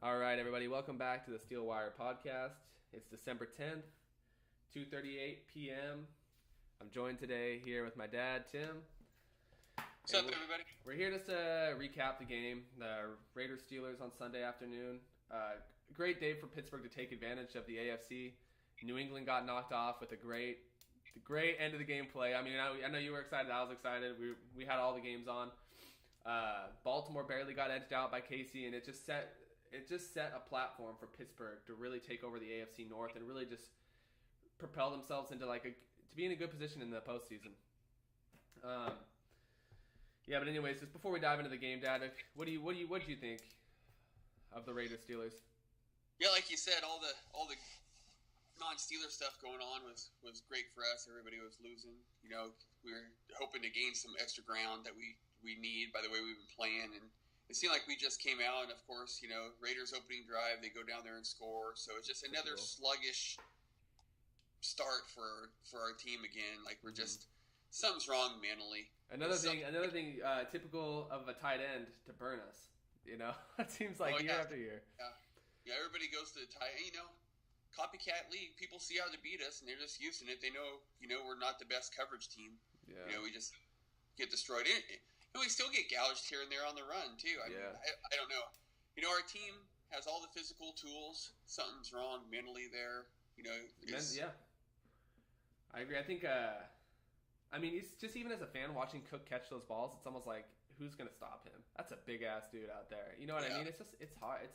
All right, everybody, welcome back to the Steel Wire podcast. It's December 10th, 2:38 p.m. I'm joined today here with my dad, Tim. What's up, everybody? We're here just to recap the game, the Raiders-Steelers on Sunday afternoon. Great day for Pittsburgh to take advantage of the AFC. New England got knocked off with a great end of the game play. I mean, I know you were excited. I was excited. We had all the games on. Baltimore barely got edged out by Casey, and it just set a platform for Pittsburgh to really take over the AFC North and really just propel themselves into to be in a good position in the postseason. Yeah, but anyways, just before we dive into the game, Dad, what do you think of the Raiders Steelers? Yeah, like you said, all the non-Steeler stuff going on was great for us. Everybody was losing. You know, we were hoping to gain some extra ground that we need by the way we've been playing, and it seemed like we just came out. And of course, you know, Raiders opening drive, they go down there and score. So it's just another sluggish start for our team again. Like we're just something's wrong mentally. Another thing, typical of a tight end to burn us. You know, it seems like year after year. Yeah. Everybody goes to the tight. You know, copycat league. People see how to beat us, and they're just using it. They know, we're not the best coverage team. Yeah. You know, we just get destroyed. And we still get gouged here and there on the run too. I mean, I don't know. You know, our team has all the physical tools. Something's wrong mentally there. You know. Yeah. I agree. I think. I mean, it's just even as a fan watching Cook catch those balls, it's almost like, who's going to stop him? That's a big ass dude out there. You know what I mean? It's hard.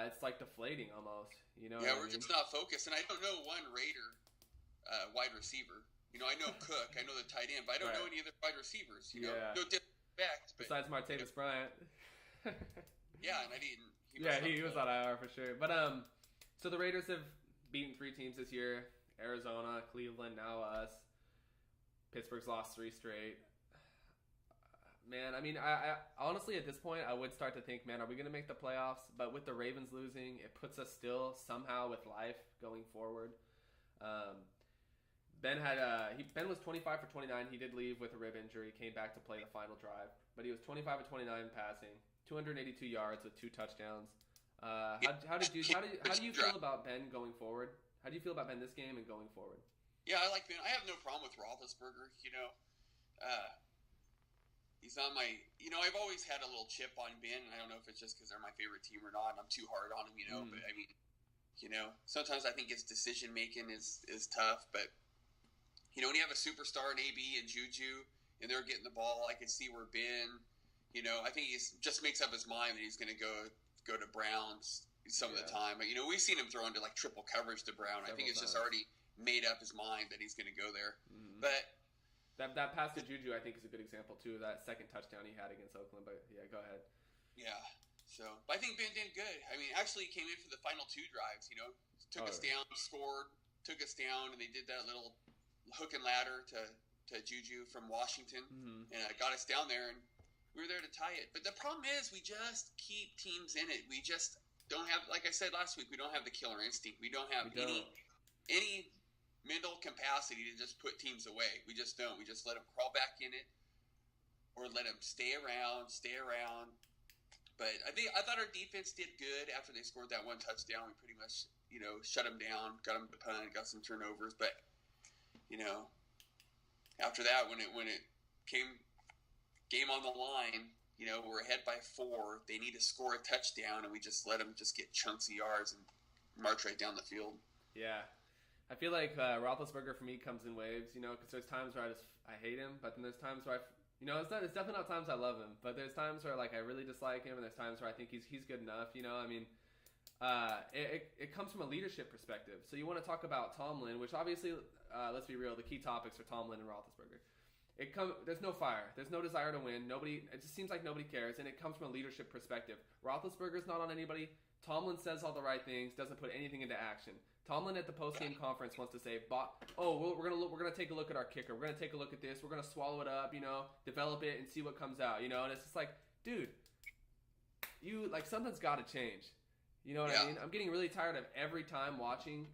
It's like deflating almost. You know? Yeah, we're just not focused, and I don't know one Raider wide receiver. You know, I know Cook, I know the tight end, but I don't know any other wide receivers. You know, no disrespect. Besides Martavis Bryant. Yeah, and I didn't. He was on IR for sure. But so the Raiders have beaten 3 teams this year: Arizona, Cleveland, now us. Pittsburgh's lost 3 straight. Man, I mean, I honestly at this point I would start to think, man, are we going to make the playoffs? But with the Ravens losing, it puts us still somehow with life going forward. Ben was 25 for 29. He did leave with a rib injury. Came back to play the final drive, but he was 25 for 29 passing, 282 yards with 2 touchdowns. How do you feel about Ben going forward? How do you feel about Ben this game and going forward? Yeah, I like Ben. I have no problem with Roethlisberger. You know, he's on my. You know, I've always had a little chip on Ben, and I don't know if it's just because they're my favorite team or not. And I'm too hard on him, you know. But I mean, you know, sometimes I think his decision making is tough. But you know, when you have a superstar in AB and Juju, and they're getting the ball, I can see where Ben. You know, I think he just makes up his mind that he's going to go to Browns some of the time. But you know, we've seen him throw into like triple coverage to Brown. I think it's just already made up his mind that he's going to go there. But that pass to Juju, I think, is a good example too of that second touchdown he had against Oakland. But yeah, go ahead. Yeah. So, but I think Ben did good. I mean, actually, he came in for the final 2 drives. You know, took us down, scored, took us down, and they did that little hook and ladder to Juju from Washington, and got us down there, and we were there to tie it. But the problem is, we just keep teams in it. We just don't have, like I said last week, we don't have the killer instinct. We don't have any mental capacity to just put teams away. We just don't. We just let them crawl back in it, or let them stay around. But I thought our defense did good after they scored that 1 touchdown. We pretty much, you know, shut them down, got them to punt, got some turnovers. But you know, after that, when it came game on the line, you know, we're ahead by 4. They need to score a touchdown, and we just let them just get chunks of yards and march right down the field. Yeah. I feel like Roethlisberger for me comes in waves, you know, because there's times where I hate him, but then there's times where it's definitely not times I love him, but there's times where like I really dislike him, and there's times where I think he's good enough, you know. I mean, it comes from a leadership perspective. So you want to talk about Tomlin, which obviously, let's be real, the key topics are Tomlin and Roethlisberger. There's no fire, there's no desire to win. It just seems like nobody cares, and it comes from a leadership perspective. Roethlisberger's not on anybody. Tomlin says all the right things, doesn't put anything into action. Tomlin at the post-game conference wants to say, we're gonna take a look at our kicker. We're gonna take a look at this. We're gonna swallow it up, you know, develop it and see what comes out, you know. And it's just like, dude, something's got to change. You know what I mean? I'm getting really tired of every time watching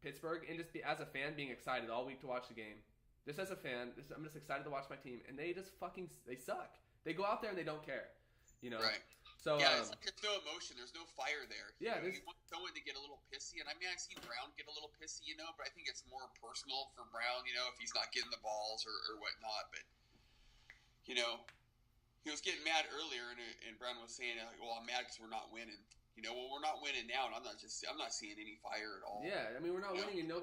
Pittsburgh and just as a fan being excited all week to watch the game. Just as a fan, I'm just excited to watch my team, and they just they suck. They go out there and they don't care, you know. Right. So yeah, it's like there's no emotion, there's no fire there. Yeah, you want someone to get a little pissy, and I mean I've seen Brown get a little pissy, but I think it's more personal for Brown, if he's not getting the balls or whatnot. But he was getting mad earlier, and Brown was saying, "Well, I'm mad because we're not winning." Well, we're not winning now, and I'm not seeing any fire at all. Yeah, I mean we're not winning, and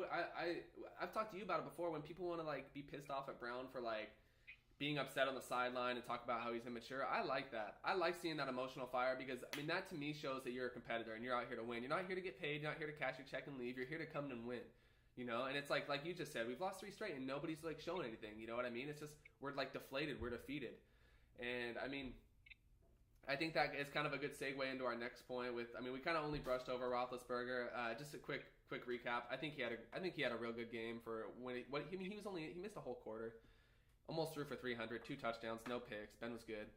I've talked to you about it before when people want to like be pissed off at Brown for like being upset on the sideline and talk about how he's immature. I like that. I like seeing that emotional fire because, I mean, that to me shows that you're a competitor and you're out here to win. You're not here to get paid. You're not here to cash your check and leave. You're here to come and win, And it's like you just said, we've lost 3 straight and nobody's, like, showing anything. You know what I mean? It's just we're, like, deflated. We're defeated. And, I mean, I think that is kind of a good segue into our next point we kind of only brushed over Roethlisberger. Just a quick recap. I think he had a real good game for he missed a whole quarter. Almost threw for 300, 2 touchdowns, no picks. Ben was good.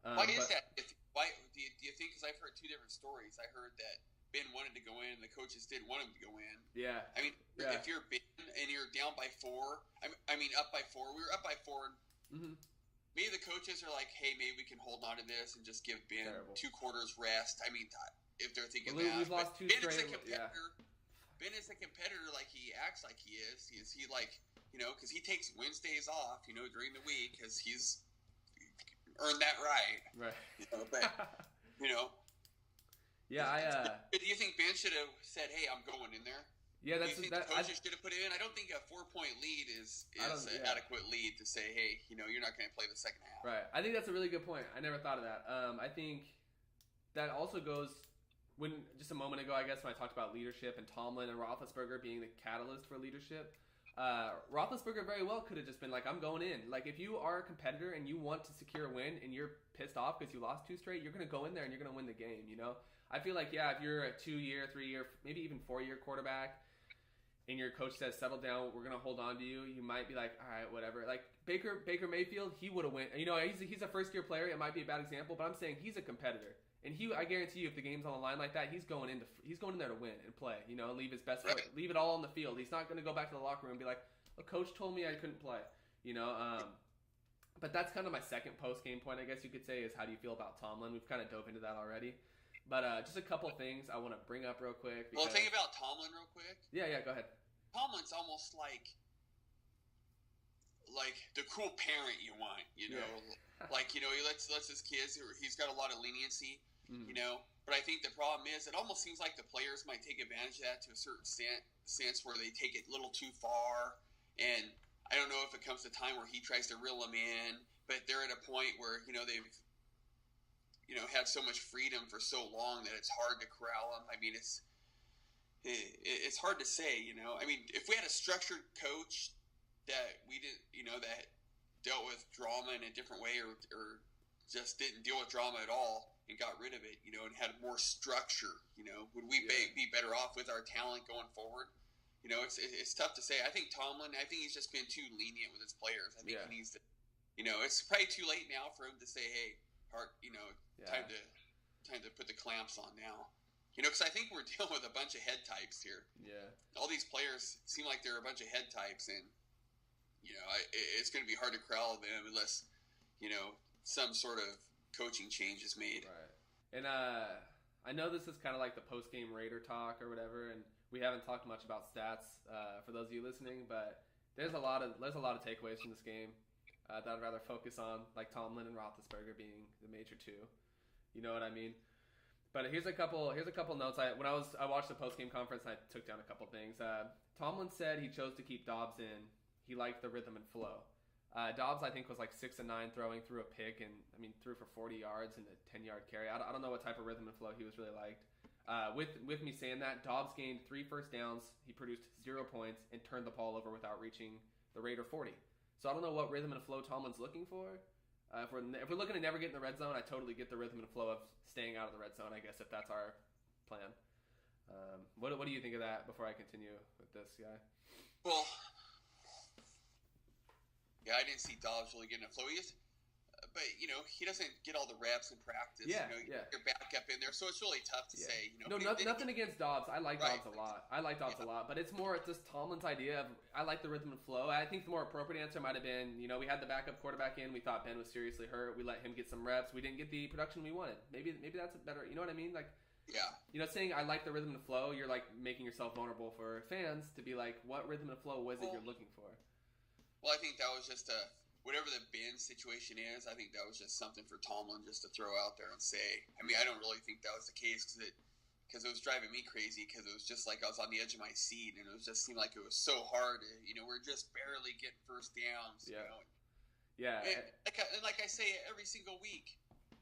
Why is that? Why do you think? Because I've heard 2 different stories. I heard that Ben wanted to go in, and the coaches didn't want him to go in. Yeah. I mean, if you're Ben and you're down by 4, up by 4. We were up by 4. Mm-hmm. Maybe the coaches are like, "Hey, maybe we can hold on to this and just give Ben 2 quarters rest." I mean, if they're thinking that, we've lost 2 straight. Ben is a competitor, like he acts like he is. Is he like? Because he takes Wednesdays off, during the week, because he's earned that right. Right. Yeah, do you think Ben should have said, "Hey, I'm going in there"? Yeah, do you think the coaches should have put it in? I don't think a 4-point lead is an adequate lead to say, "Hey, you're not going to play the second half." Right. I think that's a really good point. I never thought of that. I think that also goes when just a moment ago, I guess, when I talked about leadership and Tomlin and Roethlisberger being the catalyst for leadership. Roethlisberger very well could have just been like, I'm going in. Like, if you are a competitor and you want to secure a win and you're pissed off because you lost 2 straight, you're going to go in there and you're going to win the game, I feel like, if you're a 2-year, 3-year, maybe even 4-year quarterback and your coach says, settle down, we're going to hold on to you, you might be like, all right, whatever. Like, Baker Mayfield, he would have went. He's a first-year player. It might be a bad example, but I'm saying he's a competitor. And I guarantee you, if the game's on the line like that, he's going in there to win and play. Leave his best foot, leave it all on the field. He's not going to go back to the locker room and be like, "A coach told me I couldn't play." But that's kind of my second post-game point, I guess you could say, is how do you feel about Tomlin? We've kind of dove into that already. But just a couple things I want to bring up real quick. Well, think about Tomlin real quick. Yeah, go ahead. Tomlin's almost like the cool parent you want, Yeah. He lets his kids. He's got a lot of leniency. But I think the problem is it almost seems like the players might take advantage of that to a certain sense where they take it a little too far, and I don't know if it comes to time where he tries to reel them in, but they're at a point where they've had so much freedom for so long that it's hard to corral them. I mean, it's hard to say. I mean, if we had a structured coach that we didn't that dealt with drama in a different way or just didn't deal with drama at all and got rid of it, and had more structure, would we be better off with our talent going forward? It's tough to say. I think Tomlin, he's just been too lenient with his players. I think he needs to, it's probably too late now for him to say, "Hey, time to put the clamps on now." Because I think we're dealing with a bunch of head types here. Yeah. All these players seem like they're a bunch of head types, and it's going to be hard to corral them unless some sort of coaching change is made. Right. And I know this is kind of like the post-game Raider talk or whatever, and we haven't talked much about stats for those of you listening, but there's a lot of takeaways from this game that I'd rather focus on, like Tomlin and Roethlisberger being the major 2. You know what I mean? But here's a couple notes. I watched the post-game conference, I took down a couple things. Tomlin said he chose to keep Dobbs in. He liked the rhythm and flow. Dobbs, I think, was like 6 and 9 throwing through a pick, and threw for 40 yards and a 10-yard carry. I don't know what type of rhythm and flow he was really liked. With me saying that, Dobbs gained 3 first downs. He produced 0 points and turned the ball over without reaching the Raider 40. So I don't know what rhythm and flow Tomlin's looking for. If we're looking to never get in the red zone, I totally get the rhythm and flow of staying out of the red zone, I guess, if that's our plan. What do you think of that before I continue with this guy? Well, yeah, I didn't see Dobbs really getting a flow. but he doesn't get all the reps in practice. Yeah, You're back up in there, so it's really tough to say. No, nothing against Dobbs. I like Dobbs a lot. A lot, but it's more just Tomlin's idea of I like the rhythm and flow. I think the more appropriate answer might have been, we had the backup quarterback in. We thought Ben was seriously hurt. We let him get some reps. We didn't get the production we wanted. Maybe that's better. You know what I mean? Like, saying I like the rhythm and flow, you're like making yourself vulnerable for fans to be like, what rhythm and flow was it you're looking for? Well, I think that was just whatever the Ben situation is, I think that was just something for Tomlin just to throw out there and say. I mean, I don't really think that was the case because it was driving me crazy because it was just like I was on the edge of my seat and it was just seemed like it was so hard. We're just barely getting first downs. Yeah. And like I say every single week,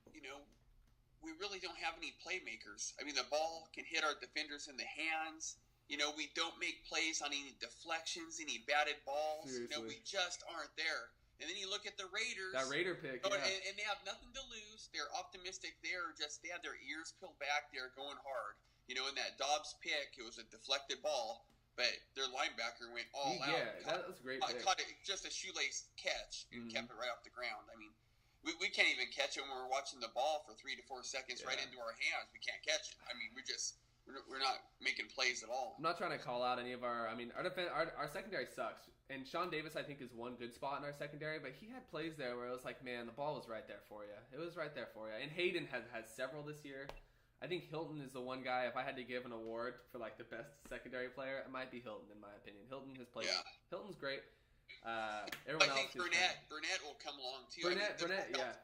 we really don't have any playmakers. I mean, the ball can hit our defenders in the hands. We don't make plays on any deflections, any batted balls. Seriously. We just aren't there. And then you look at the Raiders. That Raider pick, and they have nothing to lose. They're optimistic. They have their ears peeled back. They're going hard. In that Dobbs pick, it was a deflected ball, but their linebacker went all out. Yeah, that was a great pick. Caught it just a shoelace catch and kept it right off the ground. I mean, we can't even catch it when we're watching the ball for 3 to 4 seconds right into our hands. We can't catch it. I mean, we're not making plays at all. I'm not trying to call out any of our. I mean, our secondary sucks. And Sean Davis, I think, is one good spot in our secondary, but he had plays there where it was like, man, the ball was right there for you. It was right there for you. And Hayden has several this year. I think Hilton is the one guy. If I had to give an award for like the best secondary player, it might be Hilton in my opinion. Hilton has played. Yeah. Hilton's great. Everyone I think Burnett will come along too. Burnett,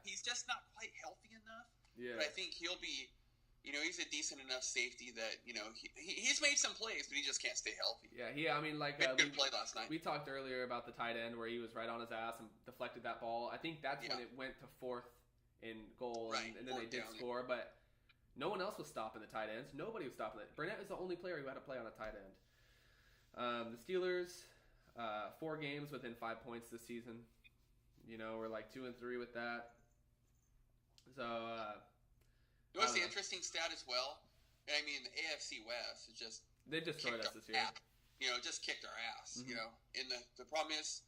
he's just not quite healthy enough. Yeah. But I think he'll be. He's a decent enough safety that he's made some plays, but he just can't stay healthy. Yeah. I mean, like good play last night. We talked earlier about the tight end where he was right on his ass and deflected that ball. I think that's when it went to 4th and goal, and then they did score. But no one else was stopping the tight ends. Nobody was stopping it. Burnett was the only player who had to play on a tight end. The Steelers, 4 games within 5 points this season. We're like 2-3 with that. So. What's the interesting stat as well? I mean, the AFC West is just they destroyed us this year. Just kicked our ass. And the problem is,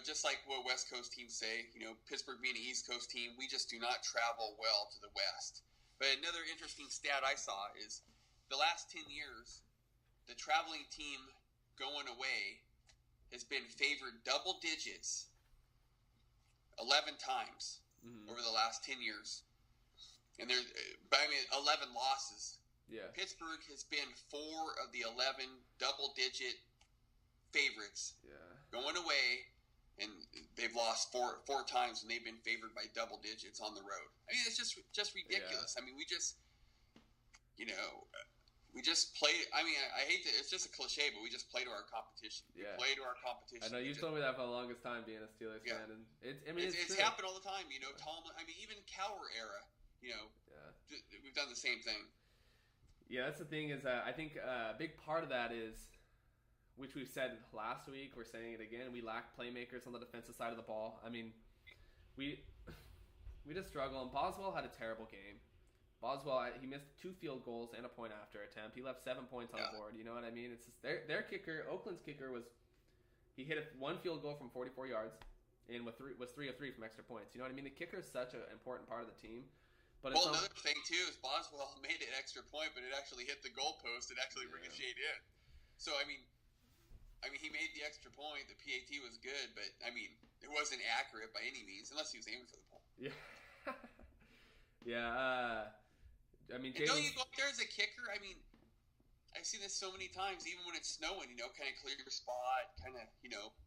just like what West Coast teams say, Pittsburgh being an East Coast team, we just do not travel well to the West. But another interesting stat I saw is the last 10 years, the traveling team going away has been favored double digits 11 times over the last 10 years. And 11 losses. Yeah. Pittsburgh has been 4 of the 11 double-digit favorites going away, and they've lost four times, and they've been favored by double digits on the road. I mean, it's just ridiculous. I mean, we just play. I mean, I hate that it's just a cliche, but we just play to our competition. Yeah. We play to our competition. I know you told me that for the longest time being a Steelers fan, and it's happened all the time. Tomlin. I mean, even Cowher era. We've done the same thing. Yeah, that's the thing is I think a big part of that is, which we've said last week, we're saying it again, we lack playmakers on the defensive side of the ball. I mean, we just struggle, and Boswell had a terrible game. Boswell, he missed 2 field goals and a point after attempt. He left 7 points on the board. You know what I mean? It's just their kicker, Oakland's kicker, he hit 1 field goal from 44 yards and was 3 of 3 from extra points. You know what I mean? The kicker is such an important part of the team. But another thing too is Boswell made an extra point, but it actually hit the goalpost. It actually ricocheted in. So I mean, he made the extra point. The PAT was good, but I mean, it wasn't accurate by any means, unless he was aiming for the pole. Yeah. Yeah. I mean, don't you go up there as a kicker? I mean, I've seen this so many times, even when it's snowing. Kind of clear your spot, kind of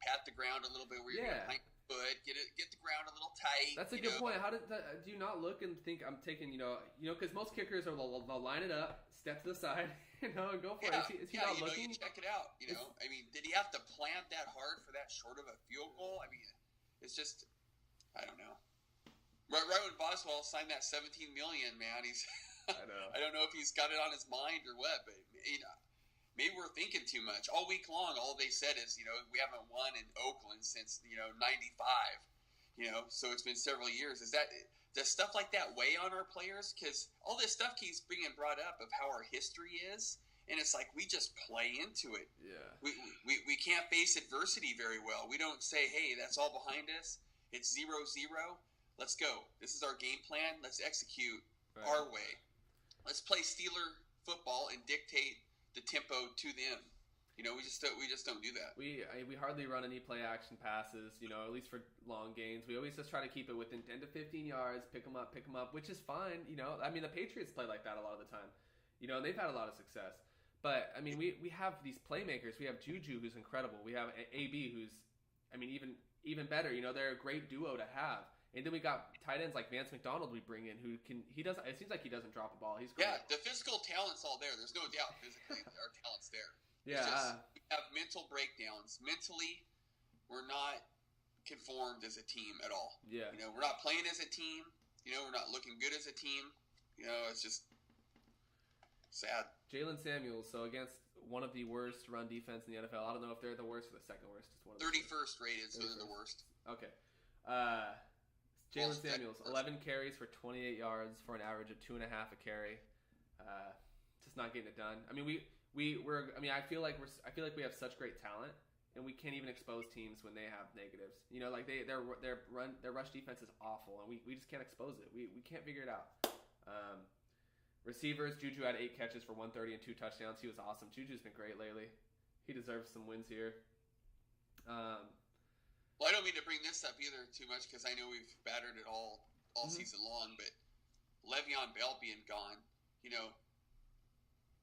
pat the ground a little bit where you're going to foot, get the ground a little tight. That's a good point. How do you not look and think I'm taking, because most kickers they'll line it up, step to the side, and go for it. Is he not looking? You check it out. I mean, did he have to plant that hard for that short of a field goal? I mean, it's just, I don't know. Right when Boswell signed that $17 million, man, I know. I don't know if he's got it on his mind or what, but maybe we're thinking too much. All week long, all they said is, we haven't won in Oakland since, 95. So it's been several years. Does stuff like that weigh on our players? Because all this stuff keeps being brought up of how our history is, and it's like we just play into it. Yeah. We can't face adversity very well. We don't say, hey, that's all behind us. It's 0-0. let's go. This is our game plan. Let's execute our way. Let's play Steeler football and dictate the tempo to them. We just don't do that. We hardly run any play action passes, at least for long gains. We always just try to keep it within 10 to 15 yards, pick them up, which is fine. The Patriots play like that a lot of the time. They've had a lot of success. But, we have these playmakers. We have Juju, who's incredible. We have AB, who's, even better. They're a great duo to have. And then we got tight ends like Vance McDonald we bring in, it seems like he doesn't drop a ball. He's great. Yeah, the physical talent's all there. There's no doubt physically our talent's there. Yeah. We have mental breakdowns. Mentally, we're not conformed as a team at all. Yeah. We're not playing as a team. We're not looking good as a team. It's just sad. Jalen Samuels, so against one of the worst run defense in the NFL. I don't know if they're the worst or the second worst. It's one of 31st rated, so they're the worst. Okay. Jalen Samuels, 11 carries for 28 yards for an average of 2.5 a carry. Just not getting it done. I feel like we have such great talent, and we can't even expose teams when they have negatives. Their rush defense is awful, and we just can't expose it. We can't figure it out. Receivers, Juju had 8 catches for 130 and 2 touchdowns. He was awesome. Juju's been great lately. He deserves some wins here. Well, I don't mean to bring this up either too much because I know we've battered it all season long, but Le'Veon Bell being gone,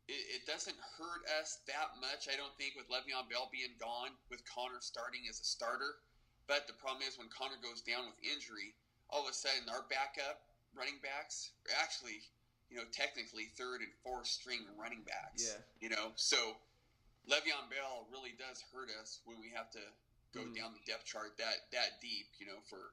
it doesn't hurt us that much, I don't think, with Le'Veon Bell being gone, with Connor starting as a starter. But the problem is when Connor goes down with injury, all of a sudden our backup running backs are actually, technically 3rd and 4th string running backs. Yeah. So Le'Veon Bell really does hurt us when we have to go down the depth chart that deep, for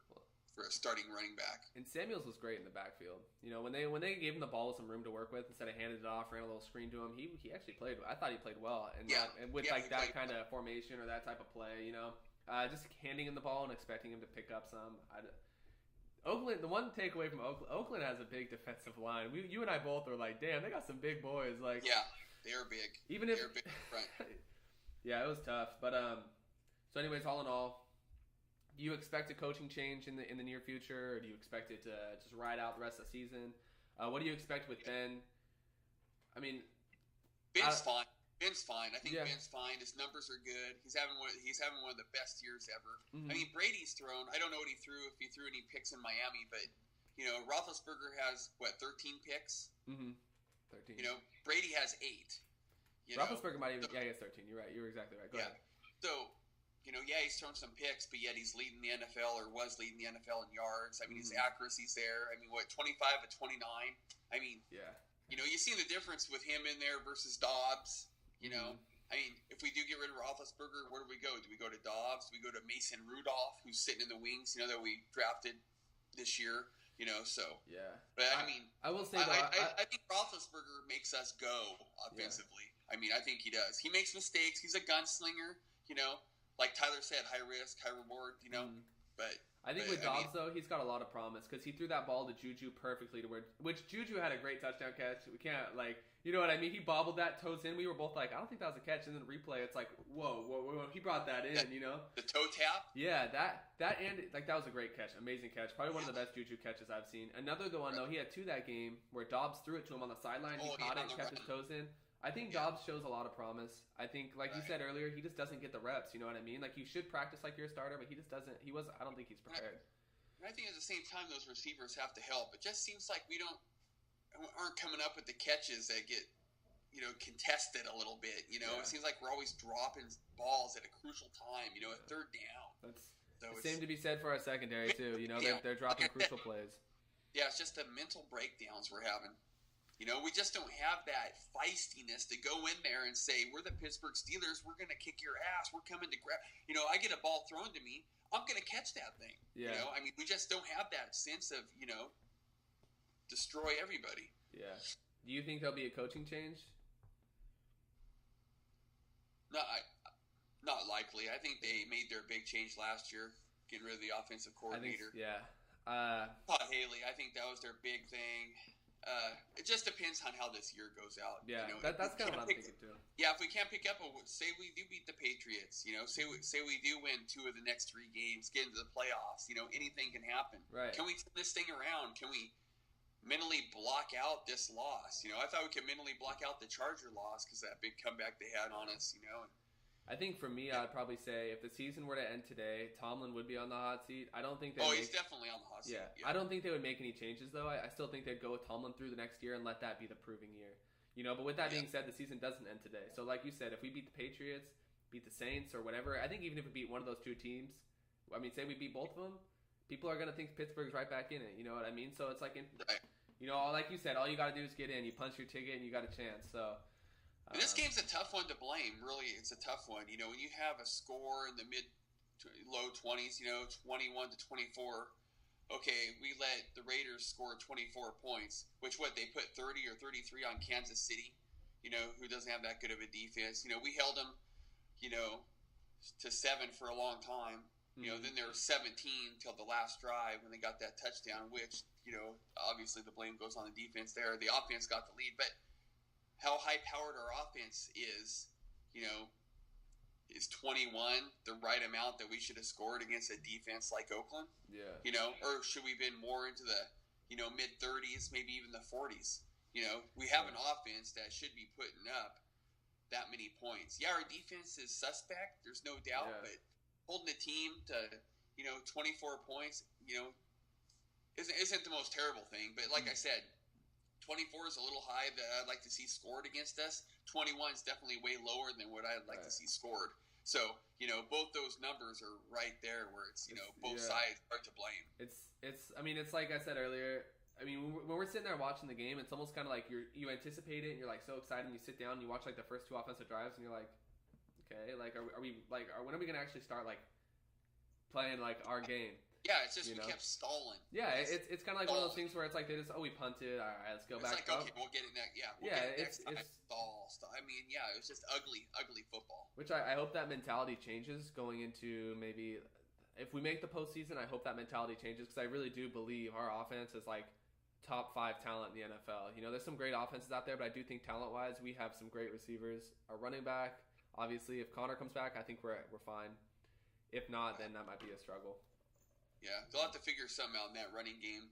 a starting running back. And Samuels was great in the backfield. When they gave him the ball with some room to work with, instead of handing it off, ran a little screen to him, he actually played. I thought he played well, and with that kind of formation or that type of play, just handing him the ball and expecting him to pick up some. Oakland, the one takeaway from Oakland has a big defensive line. You and I both were like, damn, they got some big boys. Like, yeah, they are big. They're big front. Yeah, it was tough, but So anyways, all in all, do you expect a coaching change in the near future, or do you expect it to just ride out the rest of the season? What do you expect with Ben? Ben's fine. Ben's fine. I think Ben's fine. His numbers are good. He's having one of the best years ever. Mm-hmm. Brady's thrown. I don't know what he threw, if he threw any picks in Miami, but Roethlisberger has 13 picks. Mm-hmm. 13. Brady has 8. Roethlisberger might even he has 13. You're right. You're exactly right. Go ahead. So. He's thrown some picks, but yet he's leading the NFL, or was leading the NFL in yards. His accuracy's there. 25 of 29. Yeah. You see the difference with him in there versus Dobbs. If we do get rid of Roethlisberger, where do we go? Do we go to Dobbs? Do we go to Mason Rudolph, who's sitting in the wings, that we drafted this year? So. Yeah. But, I will say, I think Roethlisberger makes us go offensively. Yeah. I think he does. He makes mistakes. He's a gunslinger, Like Tyler said, high risk, high reward, But I think with Dobbs, though, he's got a lot of promise because he threw that ball to Juju perfectly which Juju had a great touchdown catch. We can't, you know what I mean? He bobbled that toes in. We were both like, I don't think that was a catch. And then the replay, it's like, whoa, he brought that in, The toe tap? Yeah, that was a great catch. Amazing catch. Probably one of the best Juju catches I've seen. Another one, though, he had 2 that game where Dobbs threw it to him on the sideline. He caught it and kept his toes in. I think Dobbs shows a lot of promise. I think, you said earlier, he just doesn't get the reps. You know what I mean? You should practice like you're a starter, but he just doesn't. I don't think he's prepared. I think at the same time, those receivers have to help. It just seems like we aren't coming up with the catches that get, contested a little bit. It seems like we're always dropping balls at a crucial time. A third down. That's the same to be said for our secondary too. They're dropping crucial plays. Yeah, it's just the mental breakdowns we're having. We just don't have that feistiness to go in there and say, we're the Pittsburgh Steelers, we're going to kick your ass, we're coming to grab. I get a ball thrown to me, I'm going to catch that thing. Yeah. We just don't have that sense of, destroy everybody. Yeah. Do you think there'll be a coaching change? No, not likely. I think they made their big change last year, getting rid of the offensive coordinator. Yeah. Todd Haley, I think that was their big thing. It just depends on how this year goes out. Yeah, you know, that's kind of what I'm thinking too. Yeah, if we can't pick up, say we do beat the Patriots, say we do win 2 of the next 3 games, get into the playoffs, anything can happen. Right. Can we turn this thing around? Can we mentally block out this loss? I thought we could mentally block out the Charger loss because that big comeback they had on us, I think for me, I'd probably say if the season were to end today, Tomlin would be on the hot seat. I don't think he's definitely on the hot seat. Yeah. I don't think they would make any changes, though. I still think they'd go with Tomlin through the next year and let that be the proving year. But with that being said, the season doesn't end today. So like you said, if we beat the Patriots, beat the Saints, or whatever, I think even if we beat one of those 2 teams, say we beat both of them, people are going to think Pittsburgh's right back in it. You know what I mean? So it's like, like you said, all you got to do is get in. You punch your ticket and you got a chance. So... And this game's a tough one to blame. Really, it's a tough one. When you have a score in the low 20s, 21 to 24. Okay, we let the Raiders score 24 points, which they put 30 or 33 on Kansas City, who doesn't have that good of a defense. We held them, to 7 for a long time. Then they were 17 till the last drive when they got that touchdown, which, obviously the blame goes on the defense there. The offense got the lead, but how high-powered our offense is 21 the right amount that we should have scored against a defense like Oakland? Yeah. Or should we have been more into the, mid-30s, maybe even the 40s? We have an offense that should be putting up that many points. Yeah, our defense is suspect, there's no doubt, but holding the team to, 24 points, isn't the most terrible thing. But like I said, 24 is a little high that I'd like to see scored against us. 21 is definitely way lower than what I'd like to see scored. So, both those numbers are right there where it's, both sides are to blame. It's like I said earlier. When we're sitting there watching the game, it's almost kind of like you anticipate it and you're like so excited and you sit down and you watch like the first 2 offensive drives and you're like, okay, like when are we going to actually start like playing like our game? Yeah, it's just we kept stalling. Yeah, it's kind of like one of those things where it's like they just we punted. All right, let's go back. It's like, okay, we'll get it next. Yeah, get it next time. Stall. It was just ugly football. Which I hope that mentality changes going into maybe if we make the postseason. I hope that mentality changes because I really do believe our offense is like top 5 talent in the NFL. There's some great offenses out there, but I do think talent-wise we have some great receivers. Our running back, obviously, if Connor comes back, I think we're fine. If not, then that might be a struggle. Yeah, they'll have to figure something out in that running game.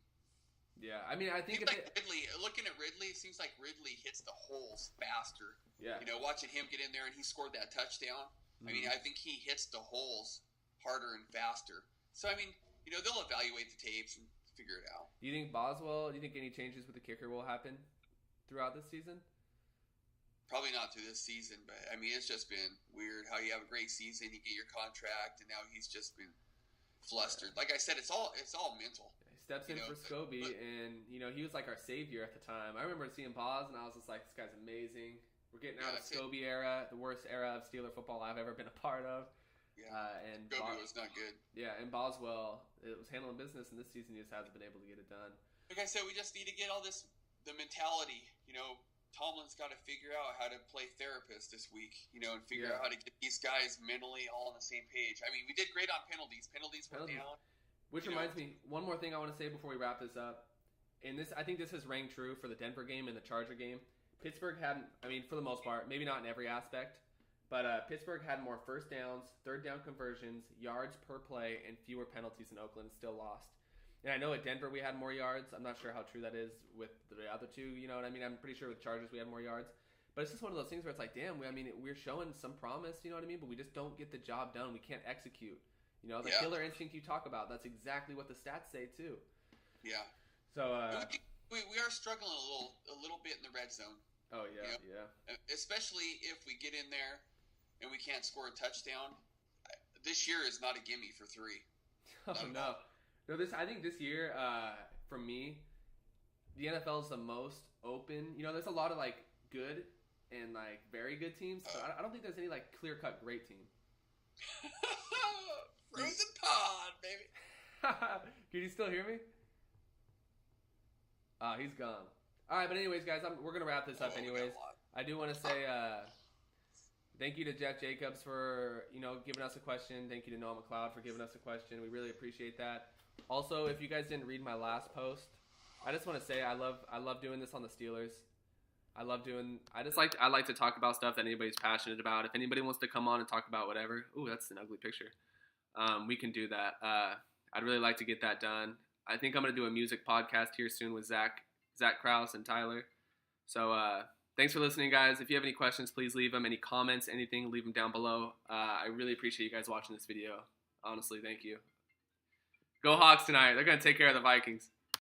Yeah, I think Ridley. Looking at Ridley, it seems like Ridley hits the holes faster. Yeah, watching him get in there and he scored that touchdown. Mm-hmm. I think he hits the holes harder and faster. So they'll evaluate the tapes and figure it out. Do you think Boswell? Do you think any changes with the kicker will happen throughout this season? Probably not through this season, but it's just been weird how you have a great season, you get your contract, and now he's just been flustered. Like I said, it's all mental. He steps in for Scobie, and he was like our savior at the time. I remember seeing Boz, and I was just like, this guy's amazing. We're getting out of Scobie era, the worst era of Steeler football I've ever been a part of. Yeah, and Scobie was not good. Yeah, and Boswell, it was handling business, and this season he just hasn't been able to get it done. Like I said, we just need to get all the mentality. Tomlin's got to figure out how to play therapist this week, and figure out how to get these guys mentally all on the same page. We did great on penalties. Penalties were down. Which reminds me, one more thing I want to say before we wrap this up. And I think this has rang true for the Denver game and the Charger game. Pittsburgh had, for the most part, maybe not in every aspect, but Pittsburgh had more first downs, third down conversions, yards per play, and fewer penalties than Oakland, still lost. And I know at Denver we had more yards. I'm not sure how true that is with the other 2, you know what I mean? I'm pretty sure with Chargers we had more yards. But it's just one of those things where it's like, damn, we're showing some promise, you know what I mean? But we just don't get the job done. We can't execute. The killer instinct you talk about, that's exactly what the stats say too. Yeah. So we are struggling a little bit in the red zone. Oh, yeah, yeah. Especially if we get in there and we can't score a touchdown. This year is not a gimme for 3. Oh, no. No, I think this year, for me, the NFL is the most open. There's a lot of like good and like very good teams, but I don't think there's any like clear-cut great team. Frozen pond, baby. Can you still hear me? He's gone. All right, but anyways, guys, we're gonna wrap this up. Anyways, I do want to say thank you to Jeff Jacobs for giving us a question. Thank you to Noah McLeod for giving us a question. We really appreciate that. Also, if you guys didn't read my last post, I just want to say I love doing this on the Steelers. I like to talk about stuff that anybody's passionate about. If anybody wants to come on and talk about whatever, ooh, that's an ugly picture. We can do that. I'd really like to get that done. I think I'm gonna do a music podcast here soon with Zach Krause and Tyler. So thanks for listening, guys. If you have any questions, please leave them. Any comments, anything, leave them down below. I really appreciate you guys watching this video. Honestly, thank you. Go Hawks tonight. They're gonna take care of the Vikings.